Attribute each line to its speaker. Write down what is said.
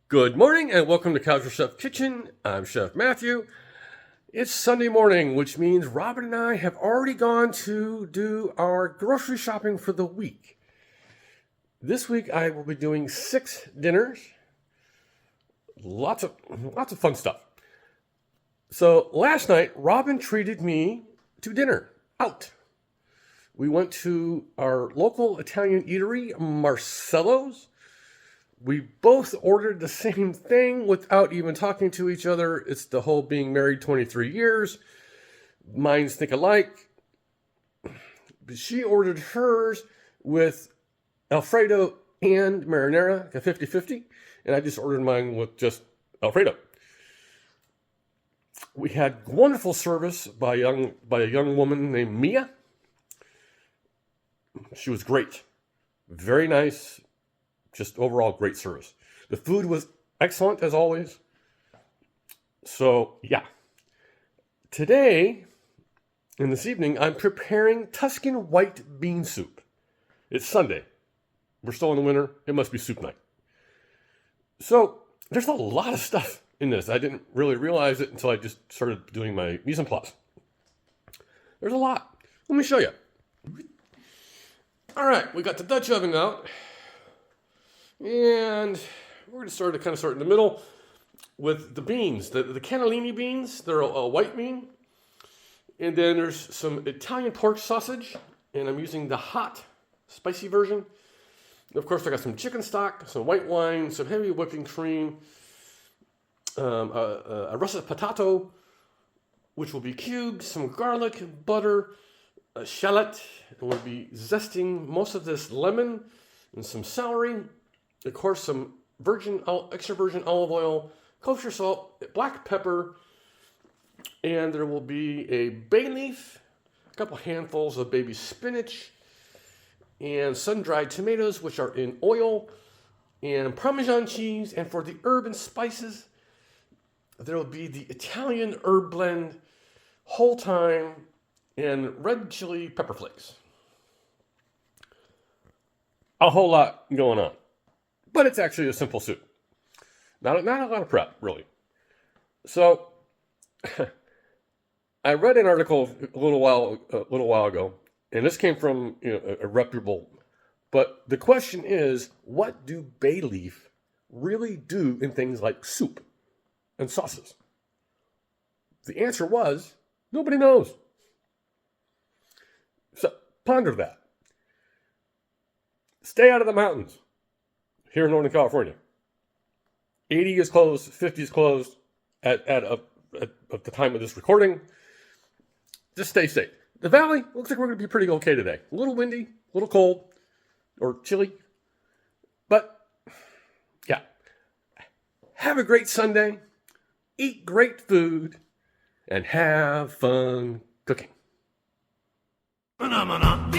Speaker 1: Good morning and welcome to Casual Chef Kitchen. I'm Chef Matthew. It's Sunday morning, which means Robin and I have already gone to do our grocery shopping for the week. This week I will be doing 6 dinners. Lots of fun stuff. So last night, Robin treated me to dinner out. We went to our local Italian eatery, Marcello's. We both ordered the same thing without even talking to each other. It's the whole being married 23 years. Minds think alike. She ordered hers with Alfredo and marinara, a 50-50. And I just ordered mine with just Alfredo. We had wonderful service by a young woman named Mia. She was great. Very nice. Just overall great service. The food was excellent as always. So, yeah. Today, in this evening, I'm preparing Tuscan white bean soup. It's Sunday. We're still in the winter. It must be soup night. So, there's a lot of stuff in this. I didn't really realize it until I just started doing my mise en place. There's a lot. Let me show you. All right, we got the Dutch oven out. And we're going to start in the middle with the beans. The cannellini beans, they're a white bean. And then there's some Italian pork sausage. And I'm using the hot, spicy version. And of course, I got some chicken stock, some white wine, some heavy whipping cream, a russet potato, which will be cubed, some garlic, butter, a shallot. And we'll be zesting most of this lemon and some celery. Of course, some extra virgin olive oil, kosher salt, black pepper, and there will be a bay leaf, a couple handfuls of baby spinach, and sun-dried tomatoes, which are in oil, and Parmesan cheese. And for the herb and spices, there will be the Italian herb blend, whole thyme, and red chili pepper flakes. A whole lot going on. But it's actually a simple soup. Not a lot of prep, really. So, I read an article a little while ago, and this came from a reputable. But the question is, what do bay leaf really do in things like soup and sauces? The answer was, nobody knows. So, ponder that. Stay out of the mountains. Here in Northern California. 80 is closed, 50 is closed at the time of this recording. Just stay safe. The valley looks like we're going to be pretty okay today. A little windy, a little cold, or chilly. But, yeah. Have a great Sunday. Eat great food. And have fun cooking. Phenomena.